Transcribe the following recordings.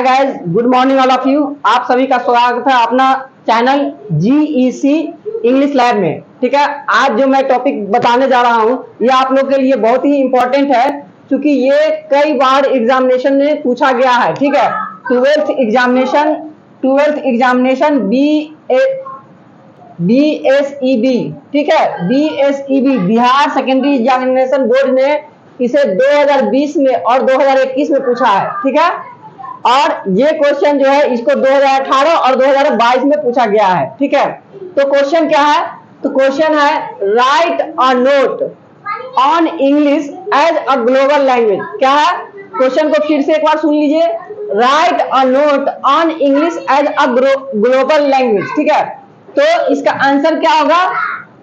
Hi guys, good morning all of you. आप सभी का स्वागत है अपना चैनल GEC इंग्लिश लैब में। ठीक है, आज जो मैं टॉपिक बताने जा रहा हूँ ये आप लोग के लिए बहुत ही इंपॉर्टेंट है, क्योंकि ये कई बार एग्जामिनेशन में पूछा गया है। ठीक है, ट्वेल्थ एग्जामिनेशन BSEB, ठीक है, BSEB Bihar secondary examination board ने इसे 2020 में और 2021 में पूछा है। ठीक है, और ये क्वेश्चन जो है इसको 2018 और 2022 में पूछा गया है। ठीक है, तो क्वेश्चन क्या है? तो क्वेश्चन है write a note on English as a global language. क्या है क्वेश्चन को फिर से एक बार सुन लीजिए। Write a note on English as a global language. ठीक है, तो इसका आंसर क्या होगा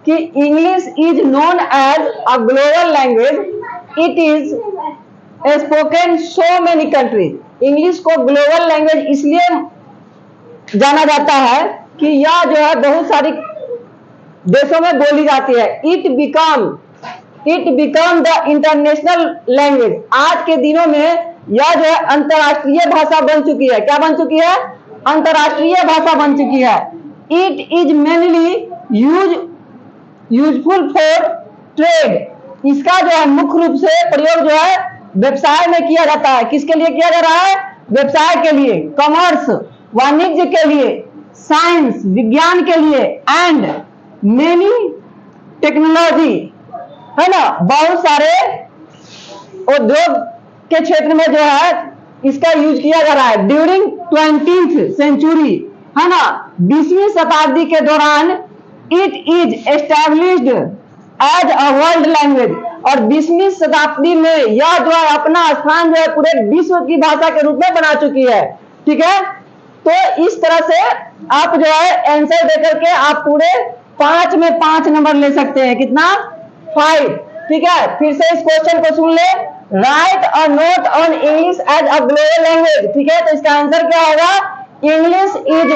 कि English is known as a global language, it is spoken so many countries. English को ग्लोबल लैंग्वेज इसलिए जाना जाता है कि यह जो है बहुत सारी देशों में बोली जाती है। It become the international language. आज के दिनों में यह जो है अंतरराष्ट्रीय भाषा बन चुकी है। क्या बन चुकी है? अंतरराष्ट्रीय भाषा बन चुकी है। It is mainly useful for trade. इसका जो है मुख्य रूप से प्रयोग जो है व्यवसाय में किया जाता है। किसके लिए किया जा रहा है? व्यवसाय के लिए, कॉमर्स वाणिज्य के लिए, साइंस विज्ञान के लिए, एंड मेनी टेक्नोलॉजी, है ना, बहुत सारे उद्योग के क्षेत्र में जो है इसका यूज किया जा रहा है। ड्यूरिंग 20th सेंचुरी, है ना, 20वीं शताब्दी के दौरान it is established as a world language. और 20वीं शताब्दी में यह जो है अपना स्थान जो है पूरे विश्व की भाषा के रूप में बना चुकी है। ठीक है, तो इस तरह से आप जो है आंसर देकर के आप पूरे 5 में 5 नंबर ले सकते हैं। कितना? 5। ठीक है, फिर से इस क्वेश्चन को सुन ले। Write a note on English as a global language. ठीक है, तो इसका आंसर क्या होगा? English is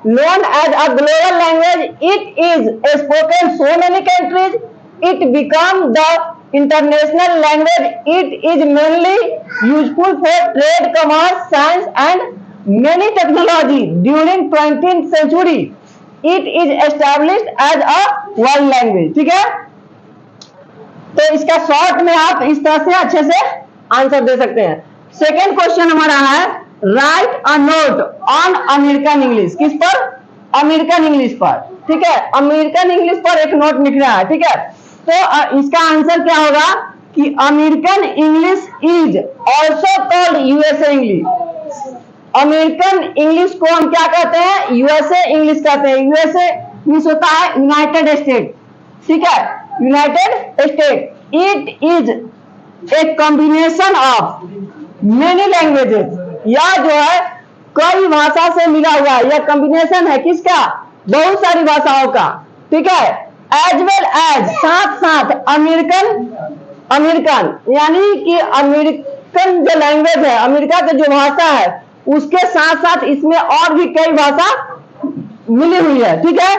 known as a global language, it is spoken so many countries, it become the international language, it is mainly useful for trade, commerce, science and many technology. During 20th century it is established as a world language. ठीक है, तो इसका short में आप इस तरह से अच्छे से आंसर दे सकते हैं। सेकेंड क्वेश्चन हमारा है write a note on American English. किस पर? अमेरिकन इंग्लिश पर। ठीक है, अमेरिकन इंग्लिश पर एक नोट लिख रहा है। ठीक है, तो इसका आंसर क्या होगा कि American English is also called USA English. American English को हम क्या कहते हैं? यूएसए इंग्लिश कहते हैं। यूएसए मीन्स होता है यूनाइटेड स्टेट। ठीक है, United state. It is a combination of many languages. यह जो है कई भाषा से मिला हुआ है। यह कॉम्बिनेशन है किसका? बहुत सारी भाषाओं का। ठीक है, एज वेल एज, साथ साथ अमेरिकन यानी कि अमेरिकन जो लैंग्वेज है, अमेरिका की जो भाषा है, उसके साथ साथ इसमें और भी कई भाषा मिली हुई है। ठीक है,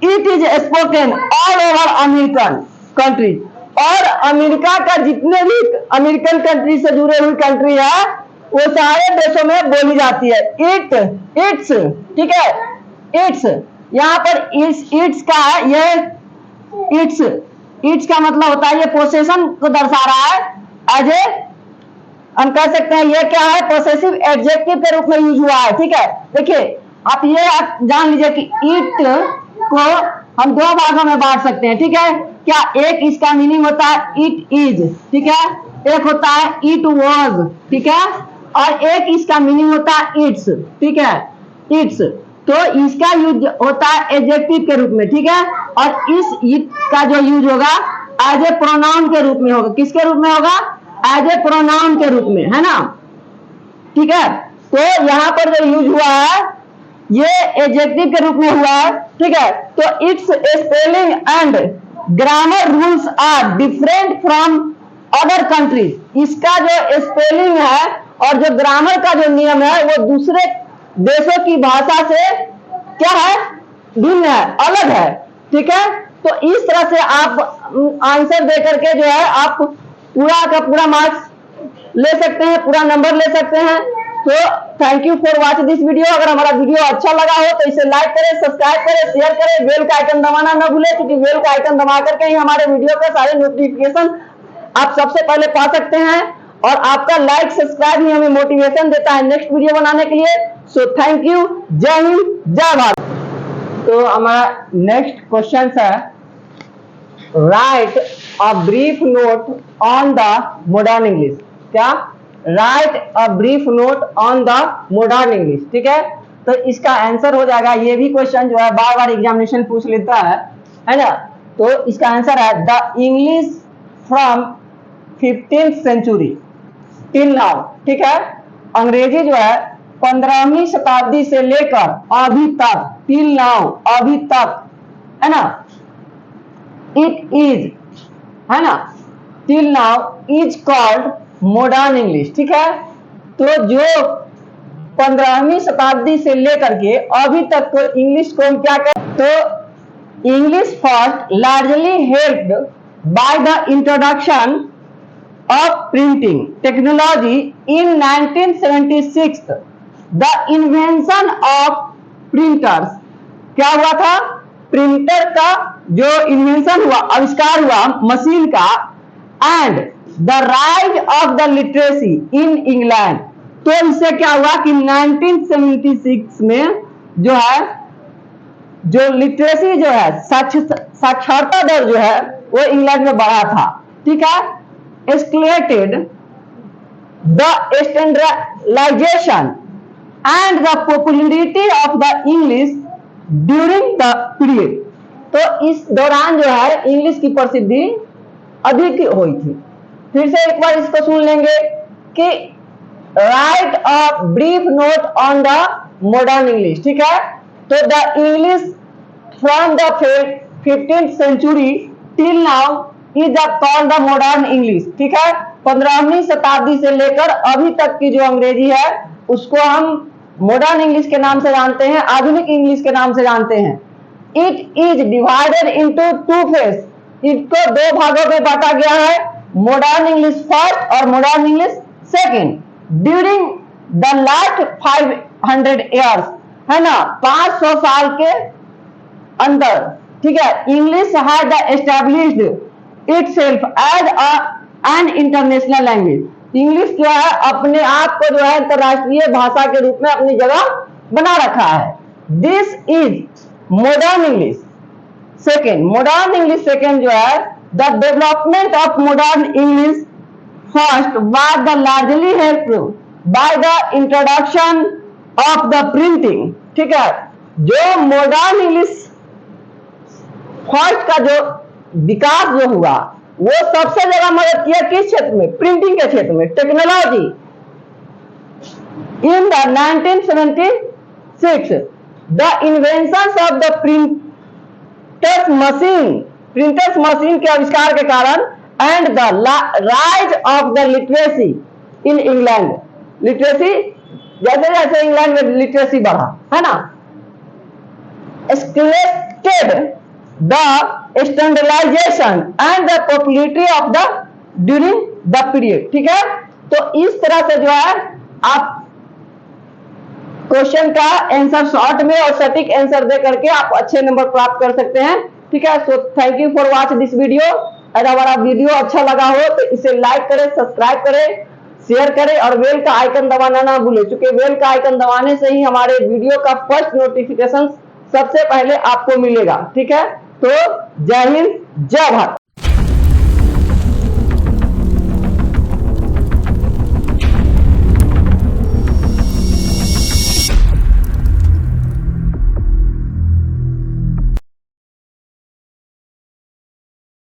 it is spoken all over American country. और अमेरिका का जितने भी अमेरिकन कंट्री से जुड़े हुई कंट्री है वो सारे देशों में बोली जाती है। इट्स, ठीक है, इट्स, यहाँ पर इट्स का है, ये इट्स का मतलब होता है ये पोसेशन को दर्शा रहा है। एज ए हम कह सकते हैं ये क्या है? पोसेसिव एडजेक्टिव के रूप में यूज हुआ है। ठीक है, देखिए आप जान लीजिए कि इट को हम 2 भागों में बांट सकते हैं। ठीक है, क्या? एक इसका मीनिंग होता है इट इज, ठीक है, एक होता है इट वॉज, ठीक है, और एक इसका मीनिंग होता है इट्स। ठीक है, इट्स, तो इसका यूज होता है एडजेक्टिव के रूप में। ठीक है, और इस इट का जो यूज होगा एज ए प्रोनाउन के रूप में होगा। किसके रूप में होगा? एज ए प्रोनाउन के रूप में, है ना। ठीक है, तो यहाँ पर जो यूज हुआ है ये एडजेक्टिव के रूप में हुआ है। ठीक है, तो its spelling and grammar rules are different from other countries. इसका जो स्पेलिंग है और जो ग्रामर का जो नियम है वो दूसरे देशों की भाषा से क्या है? भिन्न है, अलग है। ठीक है, तो इस तरह से आप आंसर दे करके जो है आप पूरा का पूरा मार्क्स ले सकते हैं, पूरा नंबर ले सकते हैं। तो thank you for watch this video. अगर हमारा वीडियो अच्छा लगा हो तो इसे लाइक करें, सब्सक्राइब करें, शेयर करें, बेल का आइकन दबाना ना भूलें, क्योंकि बेल का आइकन दबा करके ही हमारे वीडियो के सारे नोटिफिकेशन आप सबसे पहले पा सकते हैं। और आपका लाइक सब्सक्राइब ही हमें मोटिवेशन देता है नेक्स्ट वीडियो बनाने के लिए। So thank you. जय हिंद, जय भारत। तो हमारा नेक्स्ट क्वेश्चन है, write a brief note on the modern English. क्या? Write a brief note on the modern English. ठीक है, तो इसका आंसर हो जाएगा, ये भी क्वेश्चन जो है बार बार एग्जामिनेशन पूछ लेता है ना। तो इसका आंसर है the English from 15th century till now. ठीक है, अंग्रेजी जो है 15वीं शताब्दी से लेकर अभी तक, टिल नाउ अभी तक, है ना, इट इज, है ना, till now is called modern English. ठीक है, तो जो 15वीं शताब्दी से लेकर के अभी तक को इंग्लिश को हम क्या कहते, तो English first largely helped by the introduction of printing technology in 1976 the invention of printers। क्या हुआ था? प्रिंटर का जो इन्वेंशन हुआ, आविष्कार हुआ मशीन का, and the rise of the literacy in England. तो इससे क्या हुआ कि 1976 में जो है, जो लिटरेसी जो है, साक्षरता दर जो है वो इंग्लैंड में बढ़ा था। ठीक है, escalated the standardization and the popularity of the English during the period। तो इस दौरान जो है इंग्लिश की प्रसिद्धि अधिक हुई थी। फिर से एक बार इसको सुन लेंगे कि write a brief note on the modern English. ठीक है, तो the English from the 15th century till now is called the modern English. ठीक है, 15वीं शताब्दी से लेकर अभी तक की जो अंग्रेजी है उसको हम मॉडर्न इंग्लिश के नाम से जानते हैं, आधुनिक इंग्लिश के नाम से जानते हैं। It is divided into two phase. इसको दो भागों में बांटा गया है, मॉडर्न इंग्लिश फर्स्ट और modern English second. During the last 500 years, है ना, 500 साल के अंदर, ठीक है, English had established itself as an international language। English जो है अपने आप को जो है अंतरराष्ट्रीय भाषा के रूप में अपनी जगह बना रखा है। This is modern English second. Modern English second जो है, the development of modern English first was the largely helped by the introduction of the printing. ठीक है, जो मॉडर्न इंग्लिश फर्स्ट का जो विकास जो हुआ वो सबसे ज्यादा मदद किया किस क्षेत्र में? प्रिंटिंग के क्षेत्र में, technology. In the 1976 the invention of the printers machine के आविष्कार के कारण, and the rise of the literacy in England. Literacy, जैसे जैसे इंग्लैंड में लिटरेसी बढ़ा, है ना, escalated the standardization and the popularity of the during the period। ठीक है, तो इस तरह से जो है आप क्वेश्चन का आंसर शॉर्ट में और सटीक आंसर दे करके आप अच्छे नंबर प्राप्त कर सकते हैं। ठीक है, सो thank you for watch this video. अगर हमारा वीडियो अच्छा लगा हो तो इसे लाइक करें, सब्सक्राइब करें, शेयर करें और बेल का आइकन दबाना ना भूलें, क्योंकि बेल का आइकन दबाने से ही हमारे वीडियो का फर्स्ट नोटिफिकेशन सबसे पहले आपको मिलेगा। ठीक है, तो जय हिंद, जय भारत।